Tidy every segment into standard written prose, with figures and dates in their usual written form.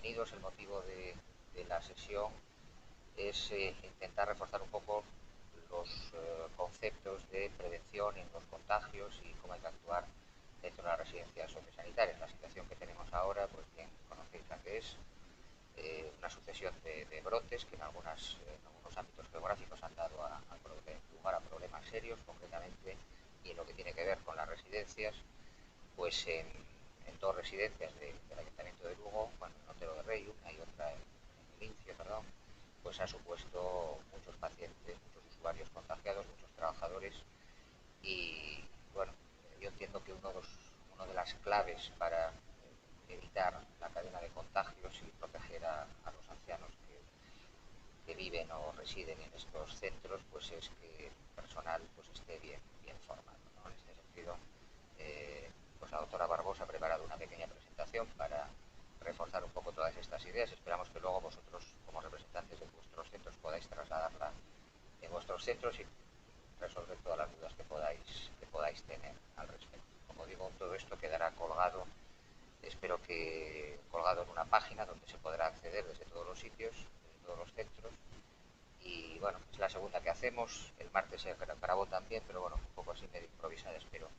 bienvenidos. El motivo de la sesión es intentar reforzar un poco los conceptos de prevención en los contagios y cómo hay que actuar dentro de las residencias sociosanitarias. La situación que tenemos ahora, pues bien, conocéis la que es una sucesión de brotes que en algunos ámbitos geográficos han dado lugar a problemas serios, concretamente, y en lo que tiene que ver con las residencias, pues en dos residencias del Ayuntamiento de Lugo, bueno, en Otero de Rey, una y otra en Lincio, perdón, pues ha supuesto muchos pacientes, muchos usuarios contagiados, muchos trabajadores y, bueno, yo entiendo que una de las claves para evitar la cadena de contagios y proteger a los ancianos que viven o residen en estos centros, pues es que el personal pues esté bien formado, ¿no? En este sentido, pues la doctora Barbosa ha preparado una pequeña presentación para reforzar un poco todas estas ideas. Esperamos que luego vosotros, como representantes de vuestros centros, podáis trasladarla en vuestros centros y resolver todas las dudas que podáis tener al respecto. Como digo, todo esto quedará colgado, espero que colgado en una página donde se podrá acceder desde todos los sitios, desde todos los centros. Y bueno, es la segunda que hacemos. El martes se grabó también, pero bueno, un poco así medio improvisada. Espero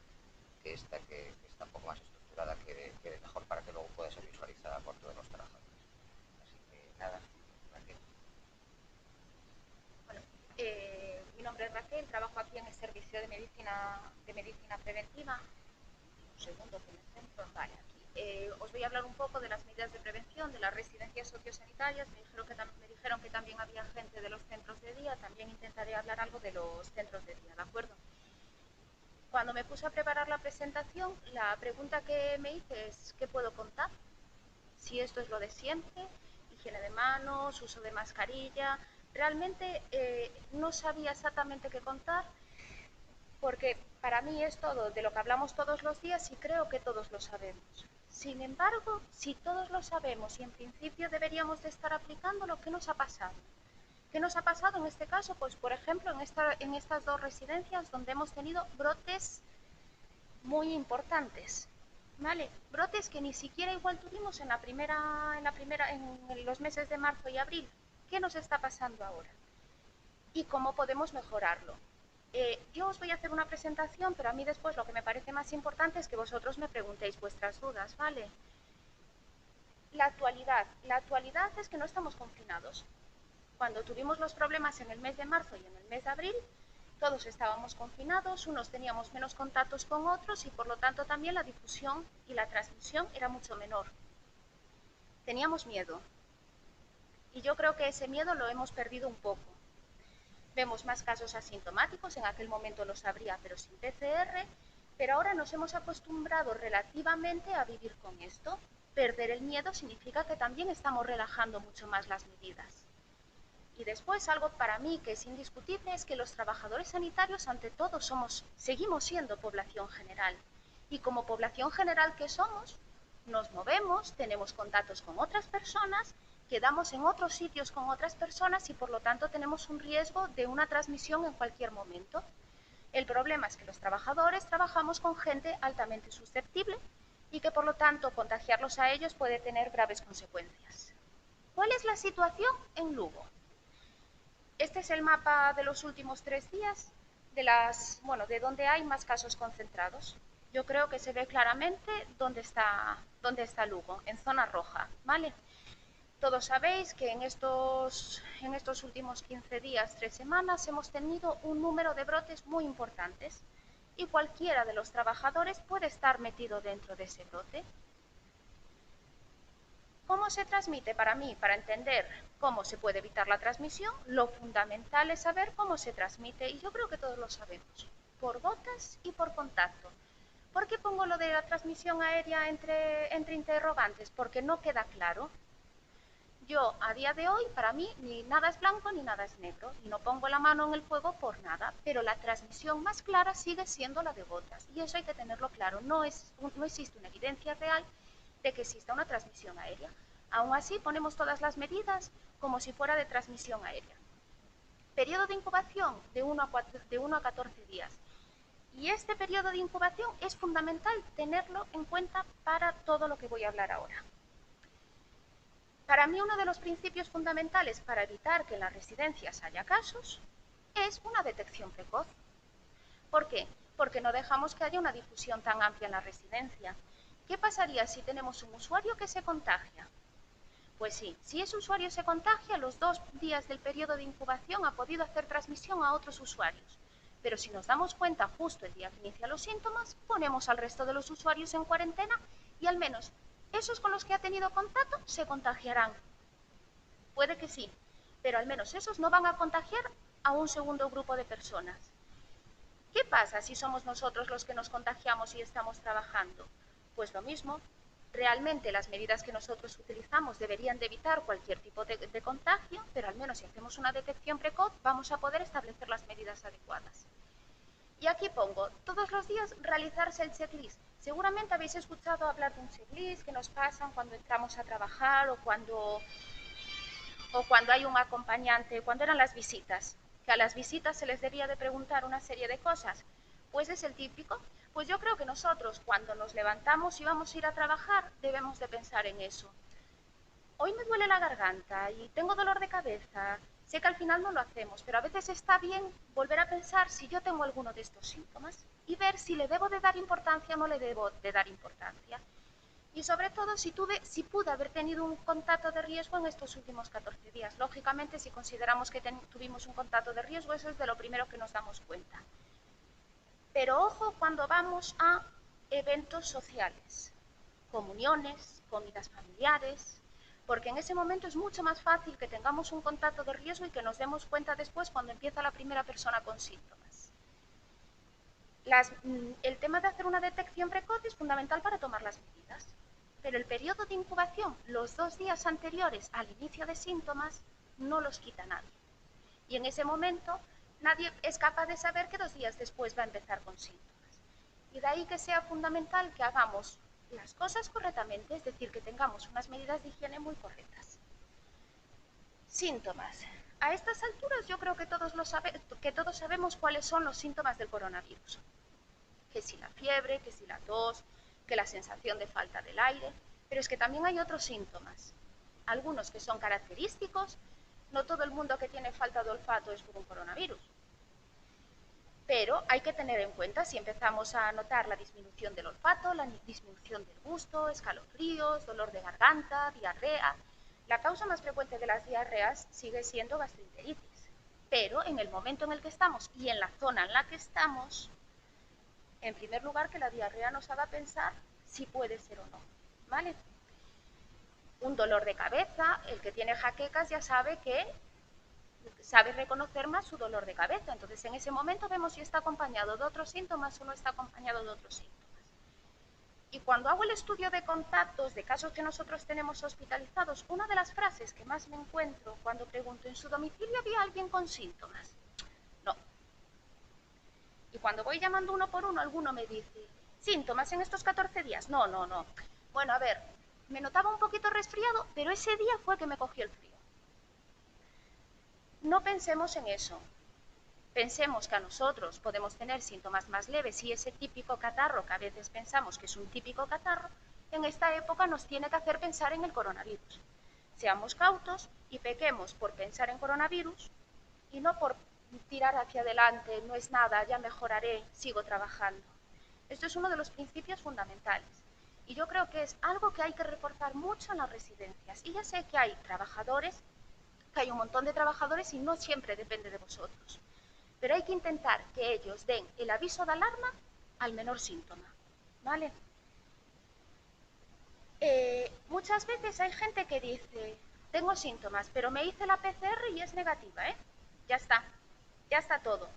que esta, que está un poco más estructurada, quede mejor para que luego pueda ser visualizada por todos los trabajadores. Así que nada, Raquel. Bueno, mi nombre es Raquel, trabajo aquí en el servicio de medicina preventiva. Un segundo que me centro. Vale, aquí. Os voy a hablar un poco de las medidas de prevención de las residencias sociosanitarias. Me dijeron que también había gente de los centros de día. También intentaré hablar algo de los centros de día, ¿de acuerdo? Cuando me puse a preparar la presentación, la pregunta que me hice es ¿qué puedo contar? Si esto es lo de siempre, higiene de manos, uso de mascarilla. Realmente no sabía exactamente qué contar, porque para mí es todo de lo que hablamos todos los días y creo que todos lo sabemos. Sin embargo, si todos lo sabemos y en principio deberíamos de estar aplicando, lo que nos ha pasado. ¿Qué nos ha pasado en este caso? Pues por ejemplo en estas dos residencias donde hemos tenido brotes muy importantes, ¿vale? Brotes que ni siquiera igual tuvimos en los meses de marzo y abril. ¿Qué nos está pasando ahora? ¿Y cómo podemos mejorarlo? Yo os voy a hacer una presentación, pero a mí después lo que me parece más importante es que vosotros me preguntéis vuestras dudas, ¿vale? La actualidad es que no estamos confinados. Cuando tuvimos los problemas en el mes de marzo y en el mes de abril, todos estábamos confinados, unos teníamos menos contactos con otros y por lo tanto también la difusión y la transmisión era mucho menor. Teníamos miedo y yo creo que ese miedo lo hemos perdido un poco. Vemos más casos asintomáticos, en aquel momento los habría pero sin PCR, pero ahora nos hemos acostumbrado relativamente a vivir con esto. Perder el miedo significa que también estamos relajando mucho más las medidas. Y después, algo para mí que es indiscutible es que los trabajadores sanitarios, ante todo, seguimos siendo población general. Y como población general que somos, nos movemos, tenemos contactos con otras personas, quedamos en otros sitios con otras personas y por lo tanto tenemos un riesgo de una transmisión en cualquier momento. El problema es que los trabajadores trabajamos con gente altamente susceptible y que por lo tanto contagiarlos a ellos puede tener graves consecuencias. ¿Cuál es la situación en Lugo? Este es el mapa de los últimos 3 días de donde hay más casos concentrados. Yo creo que se ve claramente dónde está Lugo, en zona roja, ¿vale? Todos sabéis que en estos últimos 15 días, 3 semanas, hemos tenido un número de brotes muy importantes y cualquiera de los trabajadores puede estar metido dentro de ese brote. ¿Cómo se transmite? Para mí, para entender cómo se puede evitar la transmisión, lo fundamental es saber cómo se transmite, y yo creo que todos lo sabemos, por gotas y por contacto. ¿Por qué pongo lo de la transmisión aérea entre interrogantes? Porque no queda claro. Yo, a día de hoy, para mí, ni nada es blanco ni nada es negro, y no pongo la mano en el fuego por nada, pero la transmisión más clara sigue siendo la de gotas, y eso hay que tenerlo claro. No existe una evidencia real de que exista una transmisión aérea. Aún así, ponemos todas las medidas como si fuera de transmisión aérea. Periodo de incubación de 1 a 14 días. Y este periodo de incubación es fundamental tenerlo en cuenta para todo lo que voy a hablar ahora. Para mí uno de los principios fundamentales para evitar que en las residencias haya casos es una detección precoz. ¿Por qué? Porque no dejamos que haya una difusión tan amplia en la residencia. ¿Qué pasaría si tenemos un usuario que se contagia? Pues sí, si ese usuario se contagia, los 2 días del periodo de incubación ha podido hacer transmisión a otros usuarios. Pero si nos damos cuenta justo el día que inicia los síntomas, ponemos al resto de los usuarios en cuarentena y al menos esos con los que ha tenido contacto se contagiarán. Puede que sí, pero al menos esos no van a contagiar a un segundo grupo de personas. ¿Qué pasa si somos nosotros los que nos contagiamos y estamos trabajando? Pues lo mismo. Realmente las medidas que nosotros utilizamos deberían de evitar cualquier tipo de contagio, pero al menos si hacemos una detección precoz vamos a poder establecer las medidas adecuadas. Y aquí pongo, todos los días realizarse el checklist. Seguramente habéis escuchado hablar de un checklist que nos pasan cuando entramos a trabajar o cuando hay un acompañante, cuando eran las visitas, que a las visitas se les debía de preguntar una serie de cosas. Pues es el típico. Pues yo creo que nosotros cuando nos levantamos y vamos a ir a trabajar debemos de pensar en eso. Hoy me duele la garganta y tengo dolor de cabeza. Sé que al final no lo hacemos, pero a veces está bien volver a pensar si yo tengo alguno de estos síntomas y ver si le debo de dar importancia o no le debo de dar importancia. Y sobre todo si pude haber tenido un contacto de riesgo en estos últimos 14 días. Lógicamente, si consideramos que tuvimos un contacto de riesgo, eso es de lo primero que nos damos cuenta. Pero ojo cuando vamos a eventos sociales, comuniones, comidas familiares, porque en ese momento es mucho más fácil que tengamos un contacto de riesgo y que nos demos cuenta después cuando empieza la primera persona con síntomas. El tema de hacer una detección precoz es fundamental para tomar las medidas, pero el periodo de incubación, los 2 días anteriores al inicio de síntomas, no los quita nadie. Y en ese momento nadie es capaz de saber que 2 días después va a empezar con síntomas. Y de ahí que sea fundamental que hagamos las cosas correctamente, es decir, que tengamos unas medidas de higiene muy correctas. Síntomas. A estas alturas yo creo que todos sabemos cuáles son los síntomas del coronavirus. Que si la fiebre, que si la tos, que la sensación de falta del aire, pero es que también hay otros síntomas, algunos que son característicos. No todo el mundo que tiene falta de olfato es por un coronavirus, pero hay que tener en cuenta si empezamos a notar la disminución del olfato, la disminución del gusto, escalofríos, dolor de garganta, diarrea. La causa más frecuente de las diarreas sigue siendo gastroenteritis, pero en el momento en el que estamos y en la zona en la que estamos, en primer lugar, que la diarrea nos haga pensar si puede ser o no, ¿vale? Un dolor de cabeza, el que tiene jaquecas ya sabe reconocer más su dolor de cabeza, entonces en ese momento vemos si está acompañado de otros síntomas o no está acompañado de otros síntomas. Y cuando hago el estudio de contactos de casos que nosotros tenemos hospitalizados, una de las frases que más me encuentro cuando pregunto, ¿en su domicilio había alguien con síntomas? No. Y cuando voy llamando uno por uno, alguno me dice, ¿síntomas en estos 14 días? No. Bueno, a ver, me notaba un poquito resfriado, pero ese día fue que me cogió el frío. No pensemos en eso. Pensemos que a nosotros podemos tener síntomas más leves y ese típico catarro, que a veces pensamos que es un típico catarro, en esta época nos tiene que hacer pensar en el coronavirus. Seamos cautos y pequemos por pensar en coronavirus y no por tirar hacia adelante, no es nada, ya mejoraré, sigo trabajando. Esto es uno de los principios fundamentales y yo creo que es algo que hay que reforzar mucho en las residencias. Y ya sé que hay un montón de trabajadores y no siempre depende de vosotros, pero hay que intentar que ellos den el aviso de alarma al menor síntoma, ¿vale? Muchas veces hay gente que dice, tengo síntomas, pero me hice la PCR y es negativa, Ya está todo.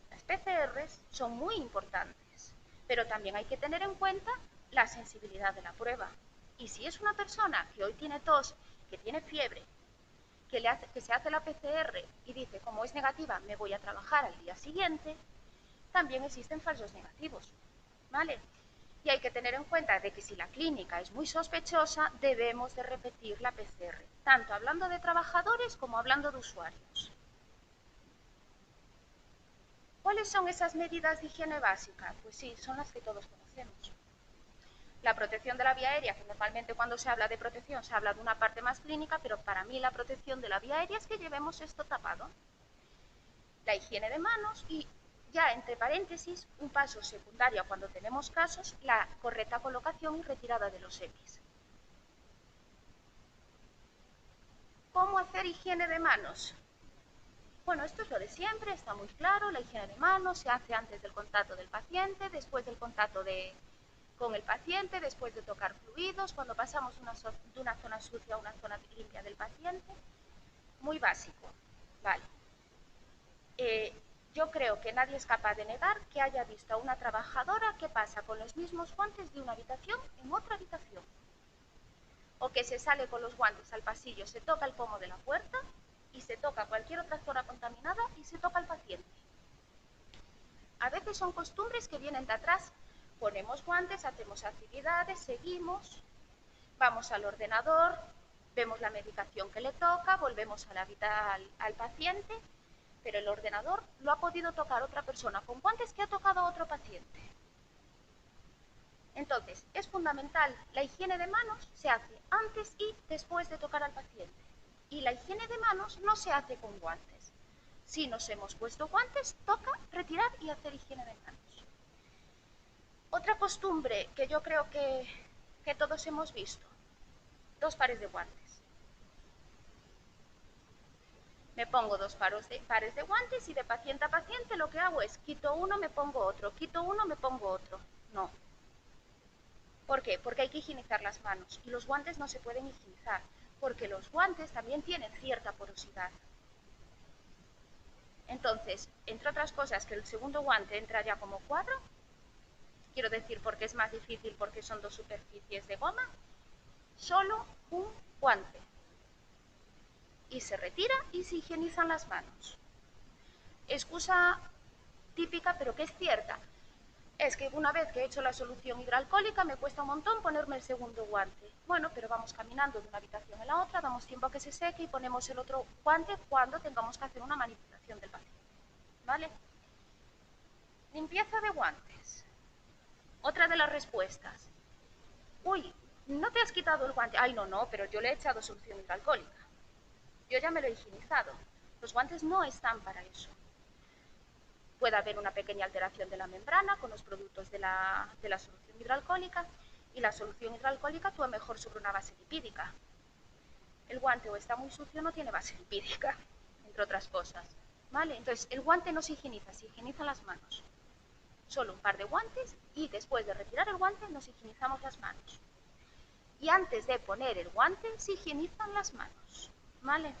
Las PCRs son muy importantes, pero también hay que tener en cuenta la sensibilidad de la prueba. Y si es una persona que hoy tiene tos, que tiene fiebre, que se hace la PCR y dice, como es negativa, me voy a trabajar al día siguiente, también existen falsos negativos, ¿vale? Y hay que tener en cuenta de que si la clínica es muy sospechosa, debemos de repetir la PCR, tanto hablando de trabajadores como hablando de usuarios. ¿Cuáles son esas medidas de higiene básica? Pues sí, son las que todos conocemos. La protección de la vía aérea, que normalmente cuando se habla de protección se habla de una parte más clínica, pero para mí la protección de la vía aérea es que llevemos esto tapado. La higiene de manos y, ya entre paréntesis, un paso secundario cuando tenemos casos, la correcta colocación y retirada de los EPIs. ¿Cómo hacer higiene de manos? Bueno, esto es lo de siempre, está muy claro. La higiene de manos se hace antes del contacto del paciente, después del contacto con el paciente, después de tocar fluidos, cuando pasamos de una zona sucia a una zona limpia del paciente. Muy básico, vale. Yo creo que nadie es capaz de negar que haya visto a una trabajadora que pasa con los mismos guantes de una habitación en otra habitación. O que se sale con los guantes al pasillo, se toca el pomo de la puerta y se toca cualquier otra zona contaminada y se toca al paciente. A veces son costumbres que vienen de atrás. Ponemos guantes, hacemos actividades, seguimos, vamos al ordenador, vemos la medicación que le toca, volvemos al paciente, pero el ordenador lo ha podido tocar otra persona con guantes que ha tocado a otro paciente. Entonces, es fundamental, la higiene de manos se hace antes y después de tocar al paciente. Y la higiene de manos no se hace con guantes. Si nos hemos puesto guantes, toca retirar y hacer higiene de manos. Otra costumbre que yo creo que todos hemos visto, 2 pares de guantes. Me pongo 2 pares de guantes y de paciente a paciente lo que hago es quito uno, me pongo otro, quito uno, me pongo otro. No. ¿Por qué? Porque hay que higienizar las manos y los guantes no se pueden higienizar, porque los guantes también tienen cierta porosidad. Entonces, entre otras cosas, que el segundo guante entra ya como cuadro, quiero decir porque es más difícil porque son 2 superficies de goma, solo un guante. Y se retira y se higienizan las manos. Excusa típica, pero que es cierta, es que una vez que he hecho la solución hidroalcohólica me cuesta un montón ponerme el segundo guante. Bueno, pero vamos caminando de una habitación a la otra, damos tiempo a que se seque y ponemos el otro guante cuando tengamos que hacer una manipulación del paciente. ¿Vale? Limpieza de guantes. Otra de las respuestas. Uy, ¿no te has quitado el guante? Ay, no, pero yo le he echado solución hidroalcohólica. Yo ya me lo he higienizado. Los guantes no están para eso. Puede haber una pequeña alteración de la membrana con los productos de la solución hidroalcohólica, y la solución hidroalcohólica actúa mejor sobre una base lipídica. El guante o está muy sucio o no tiene base lipídica, entre otras cosas. ¿Vale? Entonces, el guante no se higieniza, se higienizan las manos. Solo un par de guantes y después de retirar el guante nos higienizamos las manos. Y antes de poner el guante se higienizan las manos. ¿Vale?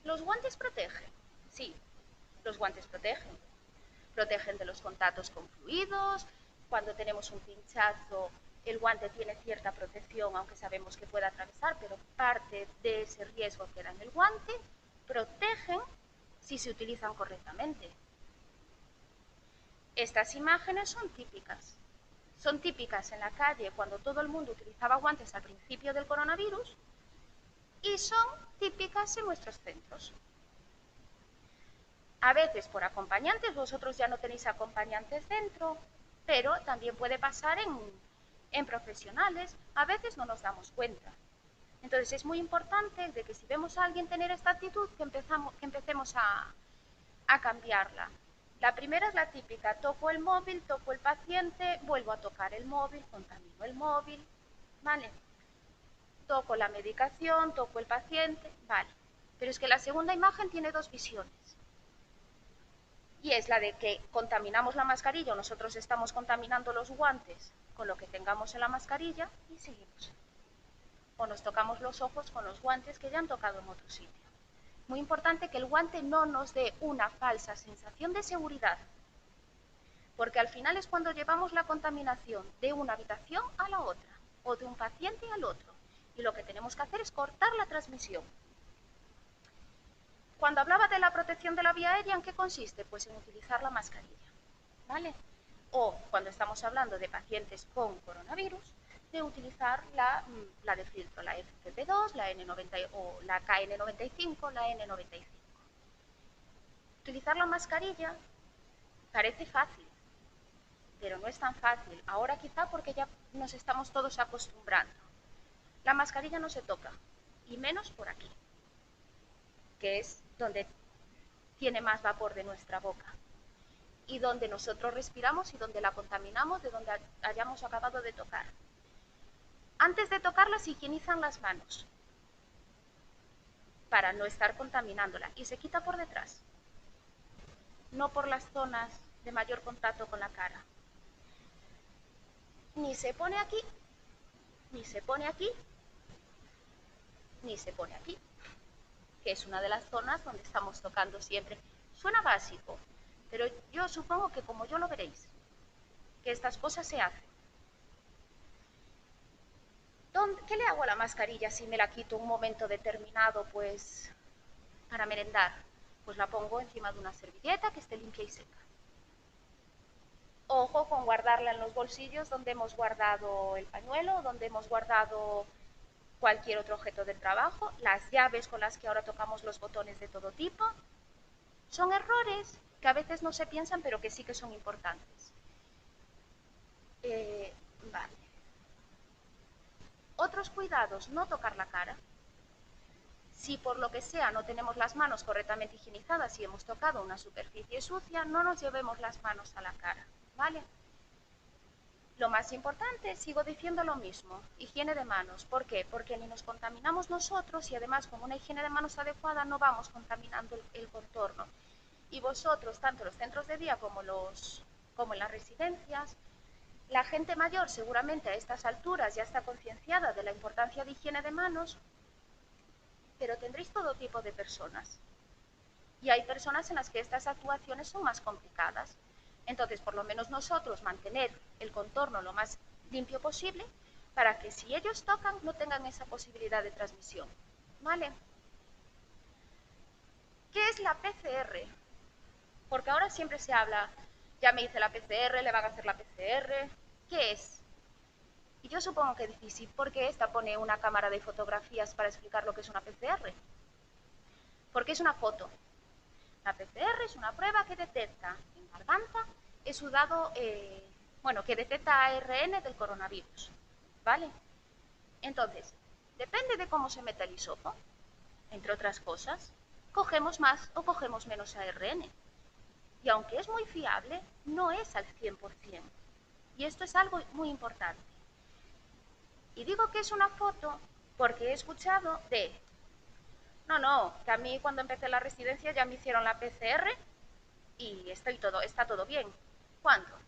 ¿Los guantes protegen? Sí, los guantes protegen. Protegen de los contactos con fluidos. Cuando tenemos un pinchazo, el guante tiene cierta protección, aunque sabemos que puede atravesar, pero parte de ese riesgo queda en el guante. Protegen si se utilizan correctamente. Estas imágenes son típicas. Son típicas en la calle cuando todo el mundo utilizaba guantes al principio del coronavirus, y son típicas en nuestros centros. A veces por acompañantes, vosotros ya no tenéis acompañantes dentro, pero también puede pasar en profesionales, a veces no nos damos cuenta. Entonces es muy importante de que si vemos a alguien tener esta actitud, que empecemos a cambiarla. La primera es la típica, toco el móvil, toco el paciente, vuelvo a tocar el móvil, contamino el móvil, ¿vale? Toco la medicación, toco el paciente, vale. Pero es que la segunda imagen tiene 2 visiones. Y es la de que contaminamos la mascarilla o nosotros estamos contaminando los guantes con lo que tengamos en la mascarilla y seguimos. O nos tocamos los ojos con los guantes que ya han tocado en otro sitio. Muy importante que el guante no nos dé una falsa sensación de seguridad, porque al final es cuando llevamos la contaminación de una habitación a la otra o de un paciente al otro. Y lo que tenemos que hacer es cortar la transmisión. Cuando hablaba de la protección de la vía aérea, ¿en qué consiste? Pues en utilizar la mascarilla, ¿vale? O cuando estamos hablando de pacientes con coronavirus, de utilizar la de filtro, la FFP2, la N90 o la KN95, la N95. Utilizar la mascarilla parece fácil, pero no es tan fácil. Ahora quizá porque ya nos estamos todos acostumbrando. La mascarilla no se toca, y menos por aquí, que es donde tiene más vapor de nuestra boca y donde nosotros respiramos y donde la contaminamos de donde hayamos acabado de tocar. Antes de tocarla se higienizan las manos para no estar contaminándola y se quita por detrás, no por las zonas de mayor contacto con la cara. Ni se pone aquí, ni se pone aquí, ni se pone aquí, que es una de las zonas donde estamos tocando siempre. Suena básico, pero yo supongo que como yo lo veréis, que estas cosas se hacen. ¿Qué le hago a la mascarilla si me la quito un momento determinado, pues, para merendar? Pues la pongo encima de una servilleta que esté limpia y seca. Ojo con guardarla en los bolsillos donde hemos guardado el pañuelo, donde hemos guardado cualquier otro objeto del trabajo, las llaves con las que ahora tocamos los botones de todo tipo. Son errores que a veces no se piensan, pero que sí que son importantes. Vale. Otros cuidados, no tocar la cara. Si por lo que sea no tenemos las manos correctamente higienizadas y hemos tocado una superficie sucia, no nos llevemos las manos a la cara, ¿vale? Lo más importante, sigo diciendo lo mismo, higiene de manos. ¿Por qué? Porque ni nos contaminamos nosotros y además con una higiene de manos adecuada no vamos contaminando el contorno. Y vosotros, tanto los centros de día como en las residencias, la gente mayor seguramente a estas alturas ya está concienciada de la importancia de higiene de manos, pero tendréis todo tipo de personas. Y hay personas en las que estas actuaciones son más complicadas. Entonces, por lo menos nosotros mantener el contorno lo más limpio posible para que si ellos tocan no tengan esa posibilidad de transmisión. ¿Vale? ¿Qué es la PCR? Porque ahora siempre se habla, ya me hice la PCR, le van a hacer la PCR. ¿Qué es? Y yo supongo que es difícil porque esta pone una cámara de fotografías para explicar lo que es una PCR. Porque es una foto. La PCR es una prueba que detecta en garganta, he sudado, que detecta ARN del coronavirus, ¿vale? Entonces, depende de cómo se meta el hisopo, entre otras cosas, cogemos más o cogemos menos ARN. Y aunque es muy fiable, no es al 100%. Y esto es algo muy importante. Y digo que es una foto porque he escuchado no, que a mí cuando empecé la residencia ya me hicieron la PCR y está todo bien. ¿Cuándo?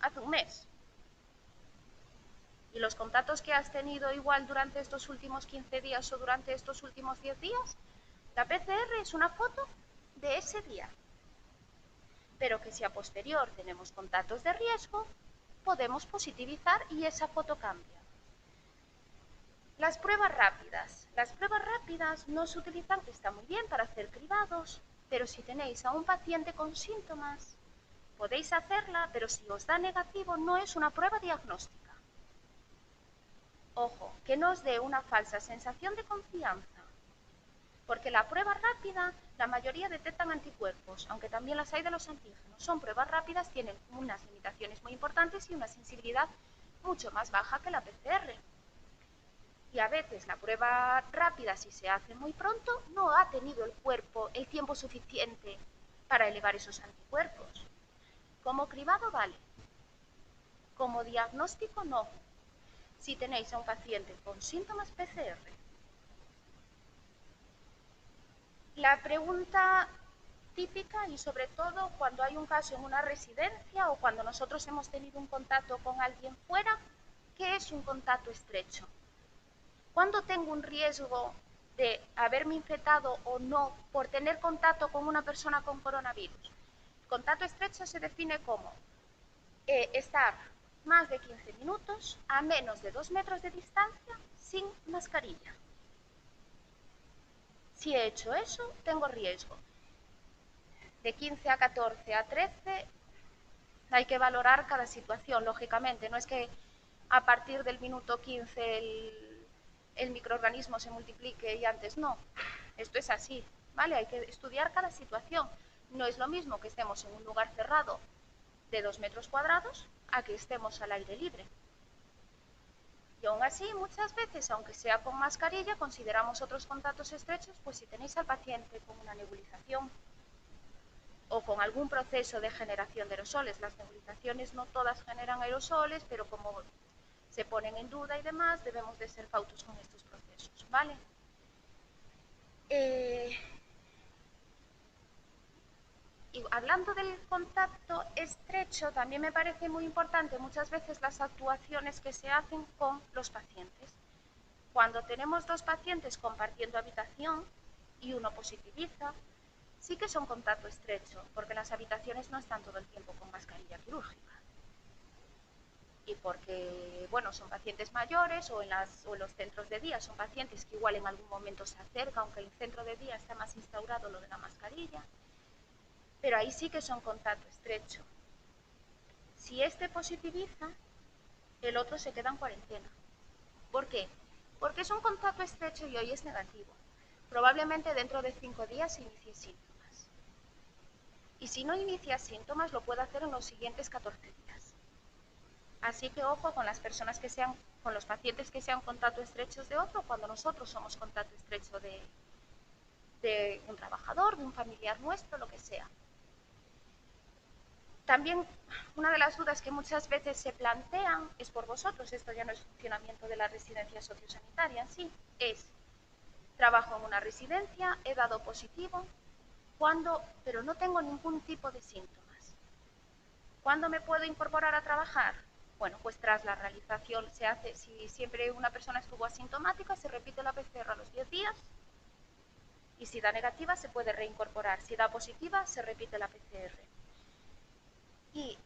Hace un mes. ¿Y los contactos que has tenido igual durante estos últimos 15 días o durante estos últimos 10 días? La PCR es una foto de ese día. Pero que si a posterior tenemos contactos de riesgo, podemos positivizar y esa foto cambia. Las pruebas rápidas. Las pruebas rápidas no se utilizan, está muy bien para hacer cribados, pero si tenéis a un paciente con síntomas, podéis hacerla, pero si os da negativo no es una prueba diagnóstica. Ojo, que no os dé una falsa sensación de confianza, porque la prueba rápida, la mayoría detectan anticuerpos, aunque también las hay de los antígenos. Son pruebas rápidas, tienen unas limitaciones muy importantes y una sensibilidad mucho más baja que la PCR. Y a veces la prueba rápida, si se hace muy pronto, no ha tenido el cuerpo el tiempo suficiente para elevar esos anticuerpos. Como cribado vale, como diagnóstico no. Si tenéis a un paciente con síntomas PCR. La pregunta típica y sobre todo cuando hay un caso en una residencia o cuando nosotros hemos tenido un contacto con alguien fuera, ¿qué es un contacto estrecho? ¿Cuándo tengo un riesgo de haberme infectado o no por tener contacto con una persona con coronavirus? Contacto estrecho se define como estar más de 15 minutos a menos de 2 metros de distancia sin mascarilla. Si he hecho eso, tengo riesgo. De 15 a 14 a 13 hay que valorar cada situación, lógicamente. No es que a partir del minuto 15 el microorganismo se multiplique y antes no. Esto es así, ¿vale? Hay que estudiar cada situación. No es lo mismo que estemos en un lugar cerrado de 2 metros cuadrados a que estemos al aire libre. Y aún así, muchas veces, aunque sea con mascarilla, consideramos otros contactos estrechos, pues si tenéis al paciente con una nebulización o con algún proceso de generación de aerosoles. Las nebulizaciones no todas generan aerosoles, pero como se ponen en duda y demás, debemos de ser cautos con estos procesos, ¿vale? Y hablando del contacto estrecho, también me parece muy importante muchas veces las actuaciones que se hacen con los pacientes. Cuando tenemos 2 pacientes compartiendo habitación y uno positiviza, sí que son contacto estrecho, porque las habitaciones no están todo el tiempo con mascarilla quirúrgica. Y porque, bueno, son pacientes mayores o en los centros de día son pacientes que igual en algún momento se acercan, aunque en el centro de día está más instaurado lo de la mascarilla. Pero ahí sí que son contacto estrecho. Si este positiviza, el otro se queda en cuarentena. ¿Por qué? Porque es un contacto estrecho y hoy es negativo. Probablemente dentro de 5 días inicie síntomas. Y si no inicia síntomas, lo puede hacer en los siguientes 14 días. Así que ojo con las personas que sean, con los pacientes que sean contacto estrechos de otro, cuando nosotros somos contacto estrecho de un trabajador, de un familiar nuestro, lo que sea. También una de las dudas que muchas veces se plantean es por vosotros, esto ya no es funcionamiento de la residencia sociosanitaria en sí, es trabajo en una residencia, he dado positivo, pero no tengo ningún tipo de síntomas. ¿Cuándo me puedo incorporar a trabajar? Bueno, pues tras la realización se hace, si siempre una persona estuvo asintomática, se repite la PCR a los 10 días y si da negativa se puede reincorporar, si da positiva se repite la PCR. Y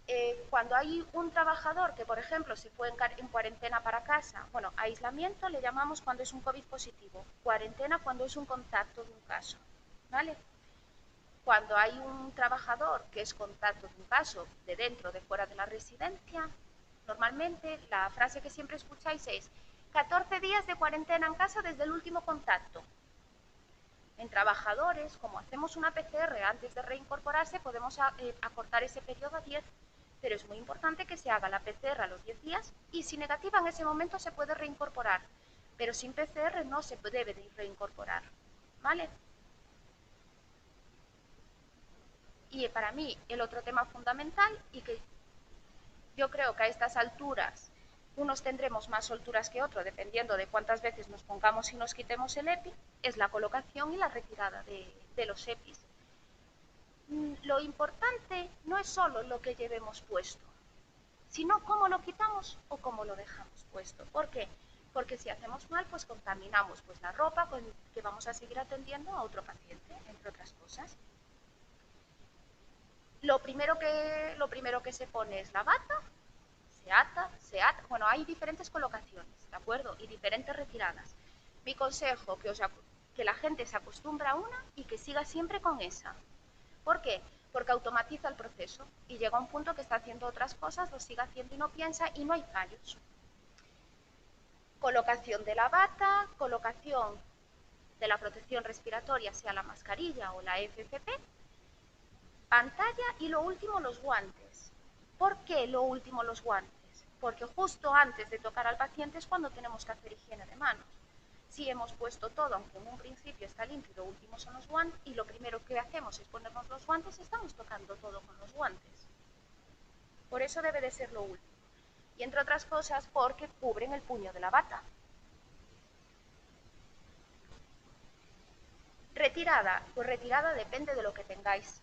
cuando hay un trabajador que, por ejemplo, se fue en cuarentena para casa, bueno, aislamiento le llamamos cuando es un COVID positivo, cuarentena cuando es un contacto de un caso, ¿vale? Cuando hay un trabajador que es contacto de un caso de dentro, de fuera de la residencia, normalmente la frase que siempre escucháis es 14 días de cuarentena en casa desde el último contacto. En trabajadores, como hacemos una PCR antes de reincorporarse, podemos acortar ese periodo a 10, pero es muy importante que se haga la PCR a los 10 días y si negativa en ese momento se puede reincorporar, pero sin PCR no se debe de reincorporar, ¿vale? Y para mí el otro tema fundamental y que yo creo que a estas alturas unos tendremos más solturas que otros, dependiendo de cuántas veces nos pongamos y nos quitemos el EPI, es la colocación y la retirada de los EPIs. Lo importante no es solo lo que llevemos puesto, sino cómo lo quitamos o cómo lo dejamos puesto. ¿Por qué? Porque si hacemos mal, pues contaminamos pues, la ropa con que vamos a seguir atendiendo a otro paciente, entre otras cosas. Lo primero que se pone es la bata, se ata, bueno, hay diferentes colocaciones, ¿de acuerdo? Y diferentes retiradas. Mi consejo, que la gente se acostumbre a una y que siga siempre con esa. ¿Por qué? Porque automatiza el proceso y llega a un punto que está haciendo otras cosas, lo sigue haciendo y no piensa y no hay fallos. Colocación de la bata, colocación de la protección respiratoria, sea la mascarilla o la FFP, pantalla y lo último los guantes. ¿Por qué lo último los guantes? Porque justo antes de tocar al paciente es cuando tenemos que hacer higiene de manos. Si hemos puesto todo, aunque en un principio está limpio, lo último son los guantes y lo primero que hacemos es ponernos los guantes, estamos tocando todo con los guantes. Por eso debe de ser lo último. Y entre otras cosas porque cubren el puño de la bata. Retirada, pues retirada depende de lo que tengáis.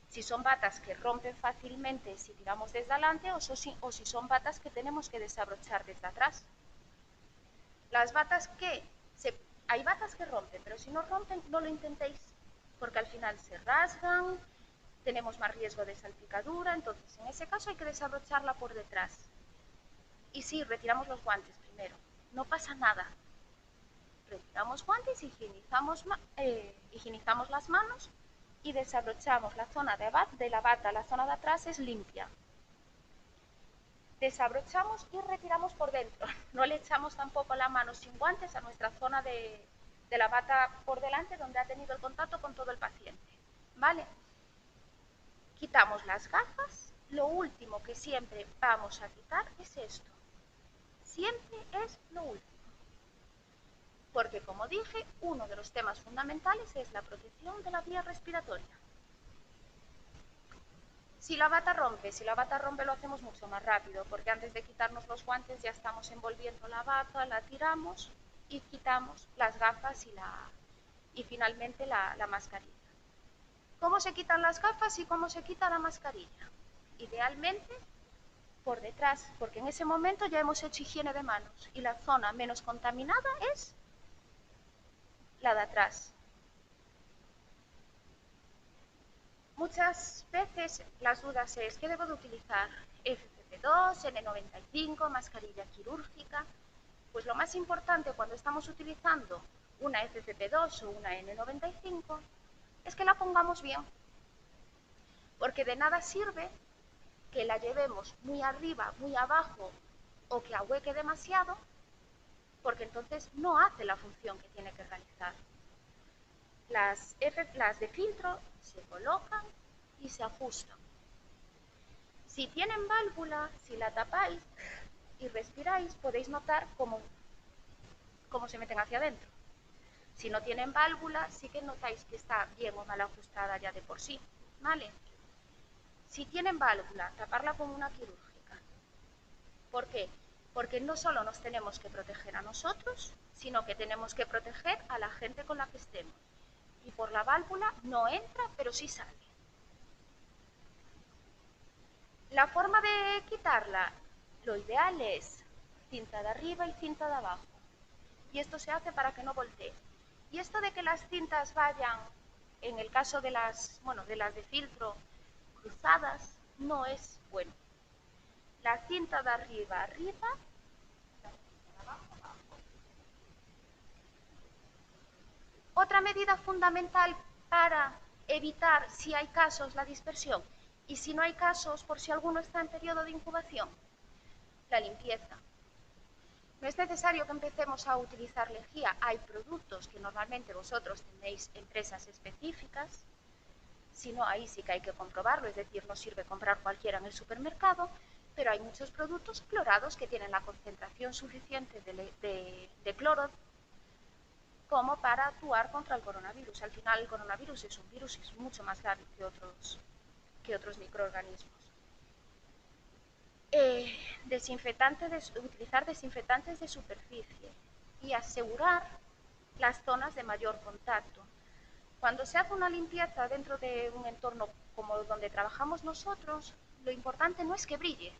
Si son batas que rompen fácilmente si tiramos desde adelante o si son batas que tenemos que desabrochar desde atrás. Las batas hay batas que rompen, pero si no rompen, no lo intentéis, porque al final se rasgan, tenemos más riesgo de salpicadura, entonces en ese caso hay que desabrocharla por detrás. Y sí, retiramos los guantes primero, no pasa nada. Retiramos guantes, higienizamos las manos y desabrochamos la zona de la bata, la zona de atrás es limpia. Desabrochamos y retiramos por dentro. No le echamos tampoco la mano sin guantes a nuestra zona de la bata por delante donde ha tenido el contacto con todo el paciente. ¿Vale? Quitamos las gafas, lo último que siempre vamos a quitar es esto. Siempre es lo último. Porque, como dije, uno de los temas fundamentales es la protección de la vía respiratoria. Si la bata rompe lo hacemos mucho más rápido, porque antes de quitarnos los guantes ya estamos envolviendo la bata, la tiramos y quitamos las gafas y finalmente la mascarilla. ¿Cómo se quitan las gafas y cómo se quita la mascarilla? Idealmente por detrás, porque en ese momento ya hemos hecho higiene de manos y la zona menos contaminada es la de atrás. Muchas veces las dudas es ¿qué debo de utilizar? FFP2, N95, mascarilla quirúrgica. Pues lo más importante cuando estamos utilizando una FFP2 o una N95 es que la pongamos bien, porque de nada sirve que la llevemos muy arriba, muy abajo o que ahueque demasiado, porque entonces no hace la función que tiene que realizar. Las de filtro se colocan y se ajustan. Si tienen válvula, si la tapáis y respiráis, podéis notar cómo se meten hacia adentro. Si no tienen válvula, sí que notáis que está bien o mal ajustada ya de por sí, ¿vale? Si tienen válvula, taparla con una quirúrgica. ¿Por qué? Porque no solo nos tenemos que proteger a nosotros, sino que tenemos que proteger a la gente con la que estemos. Y por la válvula no entra, pero sí sale. La forma de quitarla, lo ideal es cinta de arriba y cinta de abajo. Y esto se hace para que no voltee. Y esto de que las cintas vayan, en el caso de las de filtro, cruzadas, no es bueno. La cinta de arriba, arriba, la cinta de abajo, abajo. Otra medida fundamental para evitar, si hay casos, la dispersión y si no hay casos, por si alguno está en periodo de incubación, la limpieza. No es necesario que empecemos a utilizar lejía. Hay productos que normalmente vosotros tenéis empresas específicas, si no, ahí sí que hay que comprobarlo, es decir, no sirve comprar cualquiera en el supermercado, pero hay muchos productos clorados que tienen la concentración suficiente de cloro como para actuar contra el coronavirus. Al final el coronavirus es un virus y es mucho más grave que otros microorganismos. Utilizar desinfectantes de superficie y asegurar las zonas de mayor contacto. Cuando se hace una limpieza dentro de un entorno como donde trabajamos nosotros, lo importante no es que brille.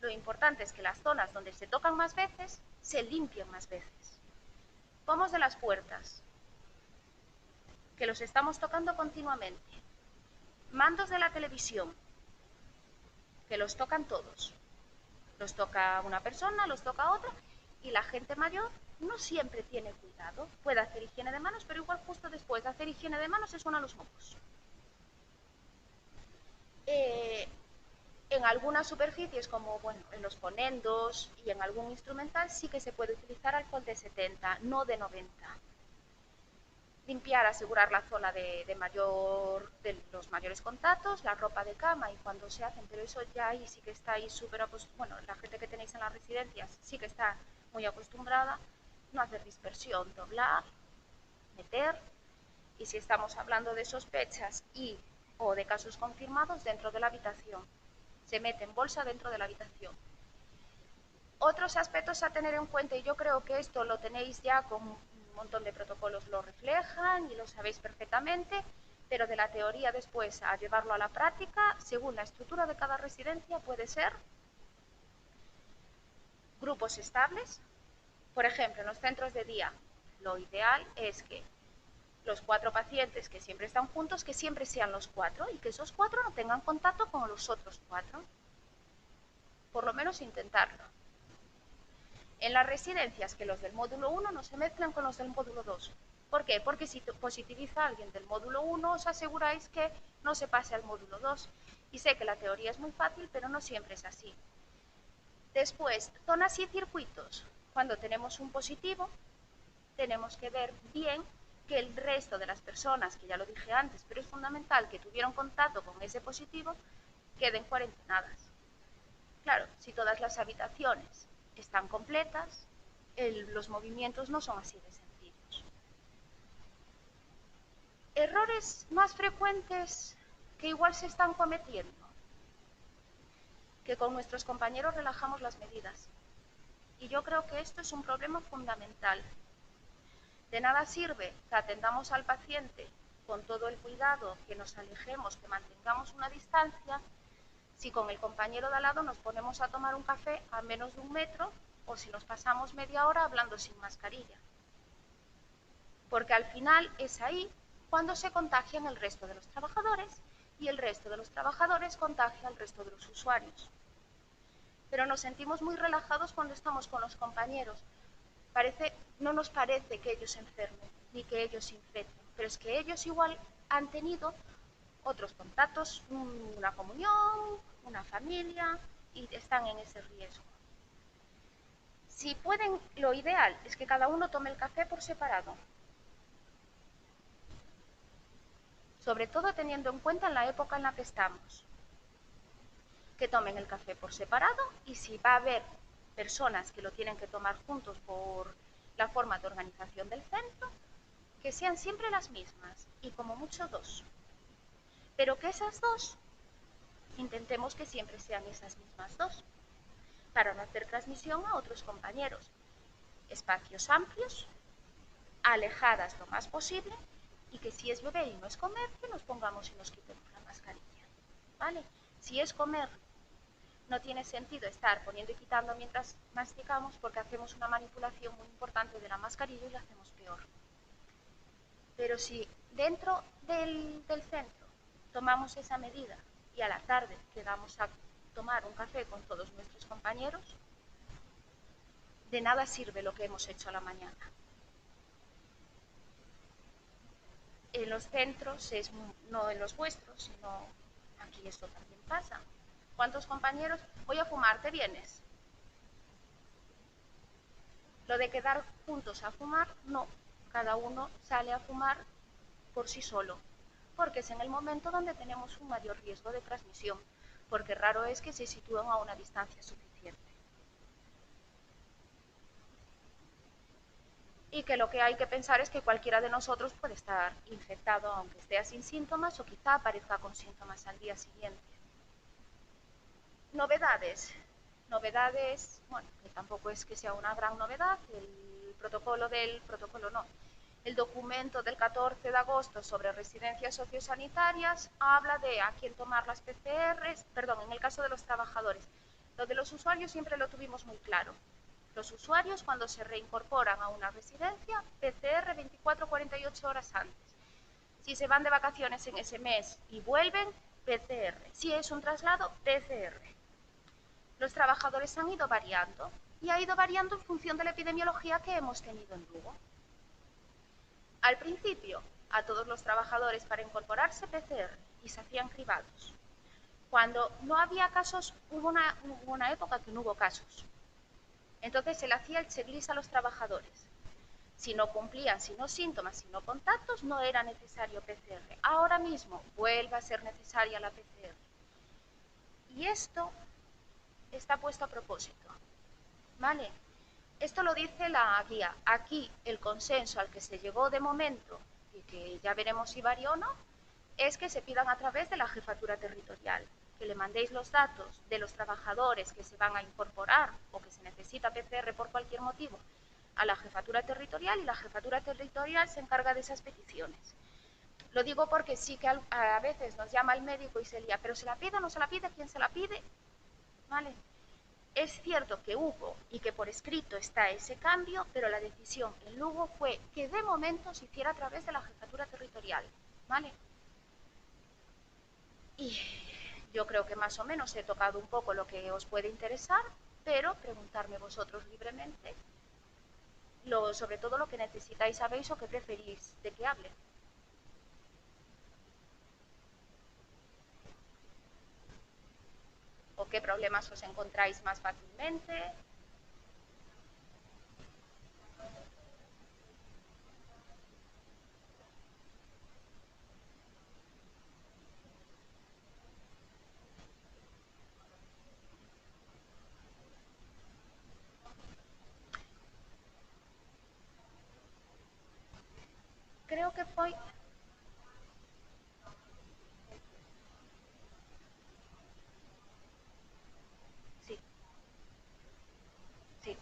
Lo importante es que las zonas donde se tocan más veces, se limpien más veces. Pomos de las puertas, que los estamos tocando continuamente. Mandos de la televisión, que los tocan todos. Los toca una persona, los toca otra, y la gente mayor no siempre tiene cuidado. Puede hacer higiene de manos, pero igual justo después de hacer higiene de manos se suenan los mocos. En algunas superficies, como en los ponendos y en algún instrumental, sí que se puede utilizar alcohol de 70, no de 90. Limpiar, asegurar la zona de los mayores contactos, la ropa de cama y cuando se hacen, pero eso ya ahí sí que está ahí súper acostumbrada, la gente que tenéis en las residencias sí que está muy acostumbrada, no hacer dispersión, doblar, meter, y si estamos hablando de sospechas o de casos confirmados, dentro de la habitación. Se mete en bolsa dentro de la habitación. Otros aspectos a tener en cuenta, y yo creo que esto lo tenéis ya con un montón de protocolos, lo reflejan y lo sabéis perfectamente, pero de la teoría después a llevarlo a la práctica, según la estructura de cada residencia, puede ser grupos estables. Por ejemplo, en los centros de día, lo ideal es que los 4 pacientes que siempre están juntos, que siempre sean los 4 y que esos 4 no tengan contacto con los otros 4. Por lo menos intentarlo. En las residencias, que los del módulo 1 no se mezclan con los del módulo 2. ¿Por qué? Porque si positiviza a alguien del módulo 1, os aseguráis que no se pase al módulo 2. Y sé que la teoría es muy fácil, pero no siempre es así. Después, zonas y circuitos. Cuando tenemos un positivo, tenemos que ver bien que el resto de las personas, que ya lo dije antes, pero es fundamental que tuvieron contacto con ese positivo, queden cuarentenadas. Claro, si todas las habitaciones están completas, los movimientos no son así de sencillos. Errores más frecuentes que igual se están cometiendo, que con nuestros compañeros relajamos las medidas. Y yo creo que esto es un problema fundamental. De nada sirve que atendamos al paciente con todo el cuidado, que nos alejemos, que mantengamos una distancia, si con el compañero de al lado nos ponemos a tomar un café a menos de 1 metro o si nos pasamos media hora hablando sin mascarilla. Porque al final es ahí cuando se contagian el resto de los trabajadores y el resto de los trabajadores contagia al resto de los usuarios. Pero nos sentimos muy relajados cuando estamos con los compañeros. No nos parece que ellos se enfermen ni que ellos se infecten, pero es que ellos igual han tenido otros contactos, una comunión, una familia, y están en ese riesgo. Si pueden, lo ideal es que cada uno tome el café por separado, sobre todo teniendo en cuenta en la época en la que estamos, que tomen el café por separado, y si va a haber personas que lo tienen que tomar juntos por la forma de organización del centro, que sean siempre las mismas, y como mucho 2. Pero que esas 2, intentemos que siempre sean esas mismas 2, para no hacer transmisión a otros compañeros. Espacios amplios, alejadas lo más posible, y que si es beber y no es comer, que nos pongamos y nos quitemos la mascarilla, ¿vale? Si es comer, no tiene sentido estar poniendo y quitando mientras masticamos, porque hacemos una manipulación muy importante de la mascarilla y la hacemos peor. Pero si dentro del centro tomamos esa medida y a la tarde quedamos a tomar un café con todos nuestros compañeros, de nada sirve lo que hemos hecho a la mañana. En los centros, no en los vuestros, sino aquí esto también pasa. ¿Cuántos compañeros? Voy a fumar, ¿te vienes? Lo de quedar juntos a fumar, no. Cada uno sale a fumar por sí solo, porque es en el momento donde tenemos un mayor riesgo de transmisión, porque raro es que se sitúen a una distancia suficiente. Y que lo que hay que pensar es que cualquiera de nosotros puede estar infectado, aunque esté sin síntomas, o quizá aparezca con síntomas al día siguiente. Novedades, bueno, que tampoco es que sea una gran novedad, el documento del 14 de agosto sobre residencias sociosanitarias habla de a quién tomar las PCRs, en el caso de los trabajadores. Lo de los usuarios siempre lo tuvimos muy claro. Los usuarios, cuando se reincorporan a una residencia, PCR 24-48 horas antes. Si se van de vacaciones en ese mes y vuelven, PCR. Si es un traslado, PCR. Los trabajadores han ido variando, y ha ido variando en función de la epidemiología que hemos tenido en Lugo. Al principio, a todos los trabajadores para incorporarse PCR, y se hacían cribados. Cuando no había casos, hubo una época que no hubo casos. Entonces se le hacía el checklist a los trabajadores. Si no cumplían, si no síntomas, si no contactos, no era necesario PCR. Ahora mismo vuelve a ser necesaria la PCR. Y esto está puesto a propósito, ¿vale? Esto lo dice la guía. Aquí el consenso al que se llegó de momento, y que ya veremos si varía o no, es que se pidan a través de la jefatura territorial, que le mandéis los datos de los trabajadores que se van a incorporar o que se necesita PCR por cualquier motivo a la jefatura territorial, y la jefatura territorial se encarga de esas peticiones. Lo digo porque sí que a veces nos llama el médico y se lía, pero ¿se la pide o no se la pide? ¿Quién se la pide? ¿Vale? Es cierto que hubo y que por escrito está ese cambio, pero la decisión en Lugo fue que de momento se hiciera a través de la jefatura territorial, ¿vale? Y yo creo que más o menos he tocado un poco lo que os puede interesar, pero preguntarme vosotros libremente, sobre todo lo que necesitáis, sabéis o que preferís de que hable. ¿O qué problemas os encontráis más fácilmente? creo que foi... Sí, sí,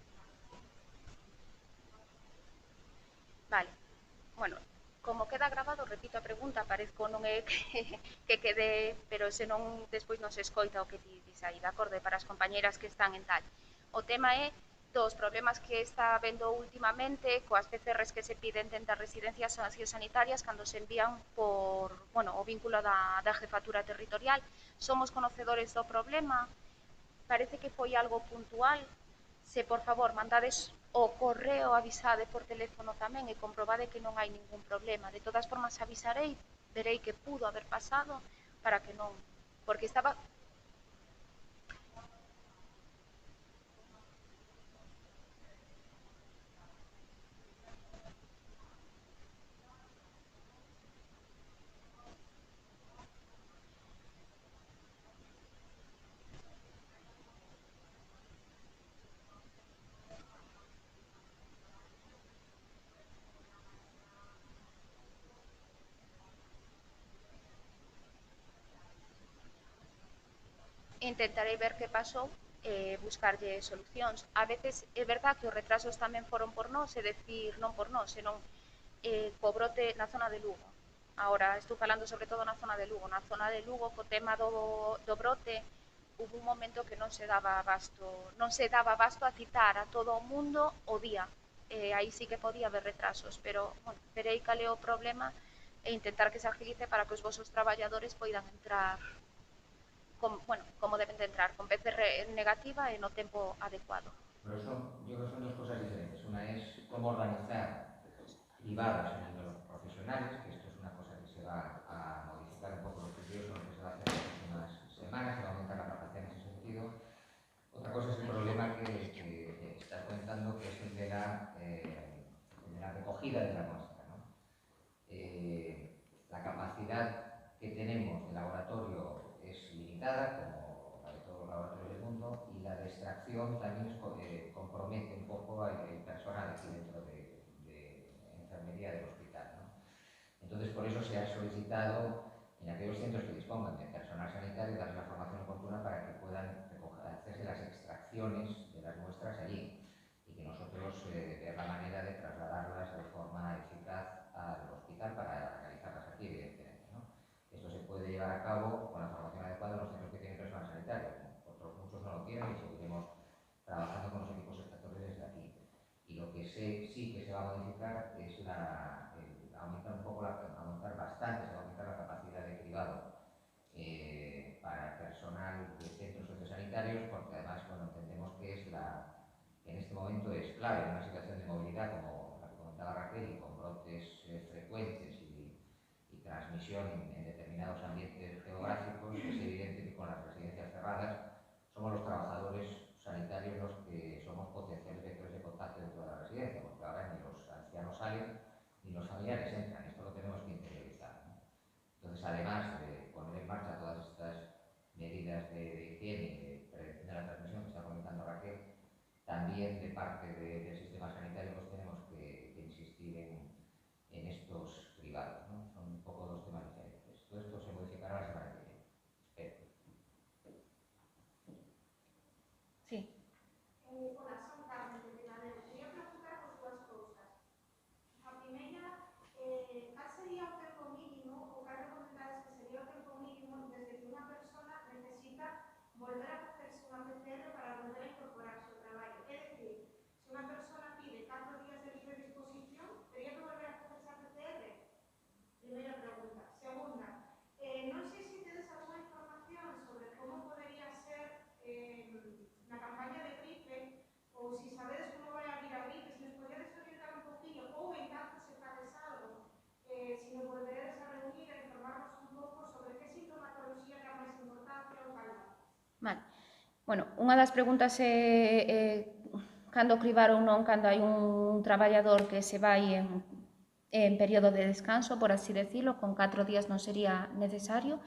vale. Bueno, como queda grabado, repito a pregunta, parezco non é que quede, pero se non despois non se escoita o que ti dis aí, de acordo, para as compañeras que están en tal. O tema é dos problemas que está vendo últimamente coas PCRs que se piden dentro das residencias sanitarias cando se envían por, bueno, o vínculo da jefatura territorial. Somos conocedores do problema, parece que foi algo puntual. Se, por favor, mandades o correo, avisade por teléfono tamén e comprobade que non hai ningún problema. De todas formas, avisarei, verei que pudo haber pasado para que non... Porque estaba... Intentarei ver que pasou buscarlle solucións. A veces é verdad que os retrasos tamén foron por nós, é decir, non por nós, senón co brote na zona de Lugo. Ahora, estou falando sobre todo na zona de Lugo. Na zona de Lugo, co tema do brote, hubo un momento que non se daba abasto a citar a todo o mundo o día. Aí sí que podía haber retrasos, pero, bueno, verei cal é o problema e intentar que se agilice para que os vosos traballadores poidan entrar como deben de entrar, con PCR negativa e no tempo adecuado. Pero yo creo que son dos cosas diferentes. Una es cómo organizar cribados a nivel profesionales, que esto es una cosa que se va a modificar un poco los criterios con lo que se va a hacer en las próximas semanas, se va a aumentar la capacidad en ese sentido. Otra cosa es el problema que estás comentando, que es el de la recogida de la muestra, ¿no? La capacidad que tenemos de laboratorio es limitada, como la de todos los laboratorios del mundo, y la de extracción también compromete un poco el personal aquí dentro de enfermería del hospital, ¿no? Entonces, por eso se ha solicitado en aquellos centros que dispongan de personal sanitario darles la formación oportuna para que puedan hacerse las extracciones de las muestras allí y que nosotros ver la manera de trasladarlas de forma eficaz al hospital para realizarlas aquí, evidentemente, ¿no? Esto se puede llevar a cabo con la formación adecuada en los centros que tienen personal sanitario. Otros muchos no lo tienen y seguiremos trabajando con los equipos extractores desde aquí. Y lo que sí que se va a modificar es aumentar un poco, aumentar bastante, se va a aumentar la capacidad de cribado para personal de centros sociosanitarios, porque además, bueno, entendemos que en este momento es clave en una situación de movilidad como la que comentaba Raquel, y con brotes frecuentes y transmisión en determinados ambientes geográficos. Es evidente que con las residencias cerradas somos los trabajadores sanitarios los que somos potenciales vectores de contacto dentro de la residencia, porque ahora ni los ancianos salen ni los familiares entran. Esto lo tenemos que interiorizar, ¿no? Entonces, además de poner en marcha todas estas medidas de higiene y de prevención de la transmisión que está comentando Raquel, también de parte del sistema sanitario pues tenemos que insistir en estos cribados, ¿no? Son un poco dos temas diferentes. Todo esto se modificará la semana que viene. Espero. Sí. Hola, son Carmen de Piladero. Quería preguntar por dúas cousas. A primeira, cal sería o tempo mínimo, ou cal recomendades que sería o tempo mínimo desde que unha persona necesita volver a facerse unha PCR para volver a incorporarse ao traballo? É dicir, se unha persona pide 4 días de libre disposición, teria que volver a facerse a PCR? Primeira pregunta. Segunda, non sei se tedes alguna información sobre como podería ser na campaña de gripe, ou se sabedes como vai a vir a gripe, se nos podedes orientar un poquinho, ou en tanto se fades algo, se nos volveredes a reunir e informarnos un pouco sobre que sintomatología ten máis importancia ou cal. Vale. Bueno, unha das preguntas é cando cribar ou non cando hai un traballador que se vai en período de descanso, por así decirlo, con 4 días non sería necesario,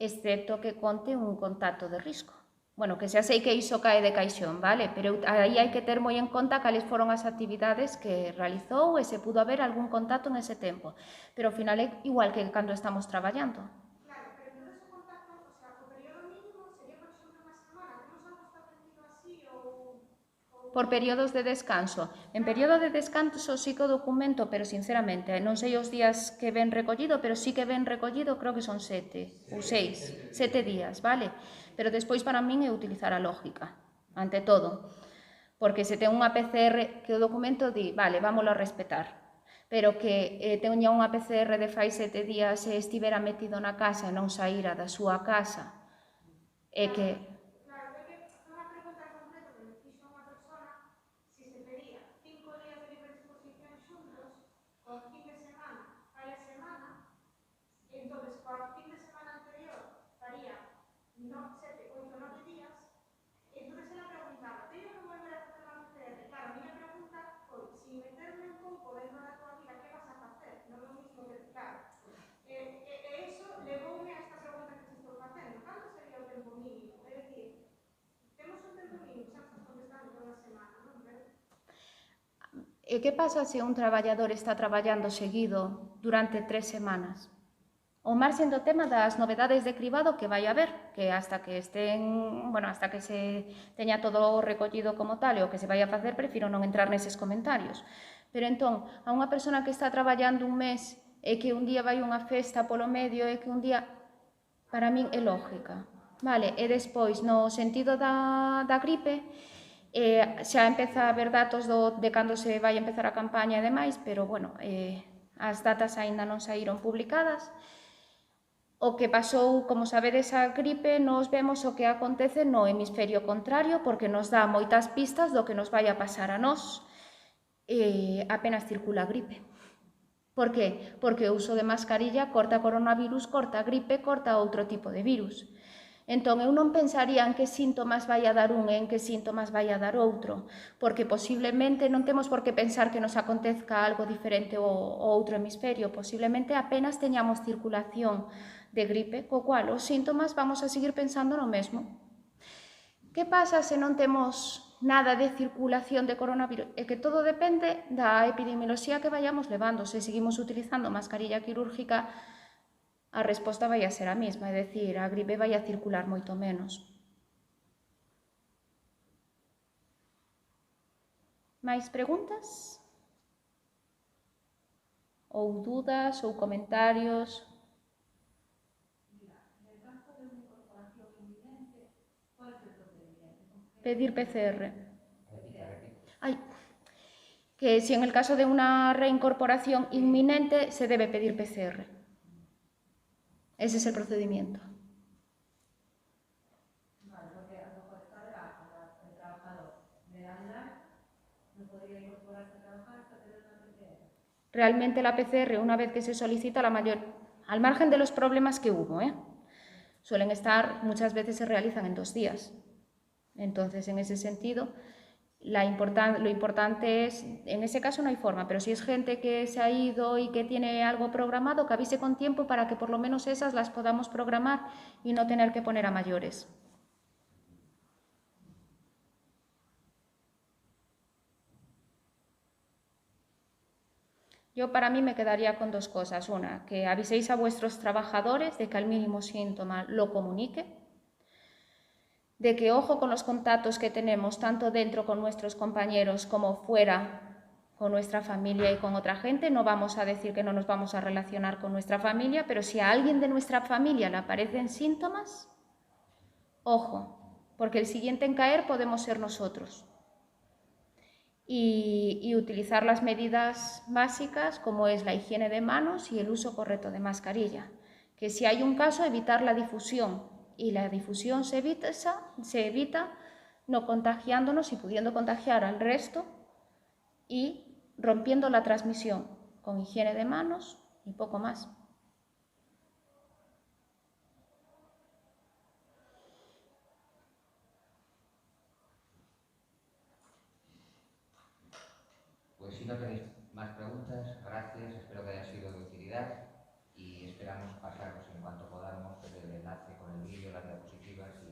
excepto que conte un contacto de risco. bueno, que xa sei que iso cae de caixón, vale? Pero aí hai que ter moi en conta cales foron as actividades que realizou e se pudo haber algún contacto en ese tempo. Pero ao final é igual que cando estamos traballando. Claro, pero entonces o contacto, o sea, o período mínimo sería, por exemplo, unha semana. Temos algo establecido así Por períodos de descanso. En período de descanso sí que o documento, pero sinceramente, non sei os días que ven recollido, pero sí que ven recollido, creo que son 7 ou 6, 7 días, vale? Pero despois para min é utilizar a lógica, ante todo. Porque se ten unha PCR que o documento di, vale, vámoslo a respetar, pero que teña unha PCR de fai 7 días e estivera metido na casa e non saíra da súa casa, e que... Claro, é que unha pregunta en concreto que me fixo unha persona se se pedía 5 días de libre disposición xuntos con fin de semana fai a semana, entonces coa fin de semana anterior faría 7, 8, 9 días, entonces ela preguntaba, teño que volver a facer unha PCR? Claro, a miña pregunta foi, sin meterme un pouco dentro da tua vida, que vas a facer? Non é o mismo que, claro, eso levoume a esta pregunta que te estou facendo, cando sería o tempo mínimo? É dicir, temos un tempo mínimo, xa estás contestando toda a semana, non? Pero... E que pasa se un traballador está traballando seguido durante 3 semanas? O marxen do tema das novedades de cribado que vai haber, que hasta que estén, bueno, hasta que se teña todo recollido como tal e o que se vai a facer, prefiro non entrar neses comentarios. Pero entón, a unha persona que está traballando un mes e que un día vai unha festa polo medio e que un día, para min é lógica. Vale, e despois, no sentido da gripe, xa empeza a haber datos de cando se vai empezar a campaña e demais, pero, bueno, as datas aínda non saíron publicadas. O que pasou, como sabedes, a gripe, nos vemos o que acontece no hemisferio contrario, porque nos dá moitas pistas do que nos vai a pasar a nós. Apenas circula a gripe. Por qué? Porque o uso de mascarilla corta coronavirus, corta gripe, corta outro tipo de virus. Entón, eu non pensaría en que síntomas vai a dar un e en que síntomas vai a dar outro, porque posiblemente non temos por que pensar que nos acontezca algo diferente ao outro hemisferio, posiblemente apenas teñamos circulación de gripe, co cual os síntomas vamos a seguir pensando no mesmo. Que pasa se non temos nada de circulación de coronavirus? É que todo depende da epidemioloxía que vayamos levando. Se seguimos utilizando mascarilla quirúrgica, a resposta vai a ser a mesma, é dicir, a gripe vai a circular moito menos. Mais preguntas? Ou dudas ou comentarios? Pedir PCR. Ay, que si en el caso de una reincorporación inminente se debe pedir PCR. Ese es el procedimiento. Vale, porque a lo mejor está de baja el trabajador. Legal, no podría incorporarse a trabajar hasta tener una PCR. Realmente la PCR, una vez que se solicita, al margen de los problemas que hubo, suelen estar, muchas veces se realizan en 2 días. Entonces, en ese sentido, lo importante es, en ese caso no hay forma, pero si es gente que se ha ido y que tiene algo programado, que avise con tiempo para que por lo menos esas las podamos programar y no tener que poner a mayores. Yo para mí me quedaría con 2 cosas. Una, que aviséis a vuestros trabajadores de que al mínimo síntoma lo comunique, de que ojo con los contactos que tenemos, tanto dentro con nuestros compañeros como fuera con nuestra familia y con otra gente. No vamos a decir que no nos vamos a relacionar con nuestra familia, pero si a alguien de nuestra familia le aparecen síntomas, ojo, porque el siguiente en caer podemos ser nosotros. Y utilizar las medidas básicas como es la higiene de manos y el uso correcto de mascarilla. Que si hay un caso, evitar la difusión. Y la difusión se evita no contagiándonos y pudiendo contagiar al resto y rompiendo la transmisión con higiene de manos y poco más. Pues si no tenéis más preguntas, gracias, espero que haya sido de utilidad y esperamos pasaros en cuanto podamos el enlace con el vídeo, las diapositivas y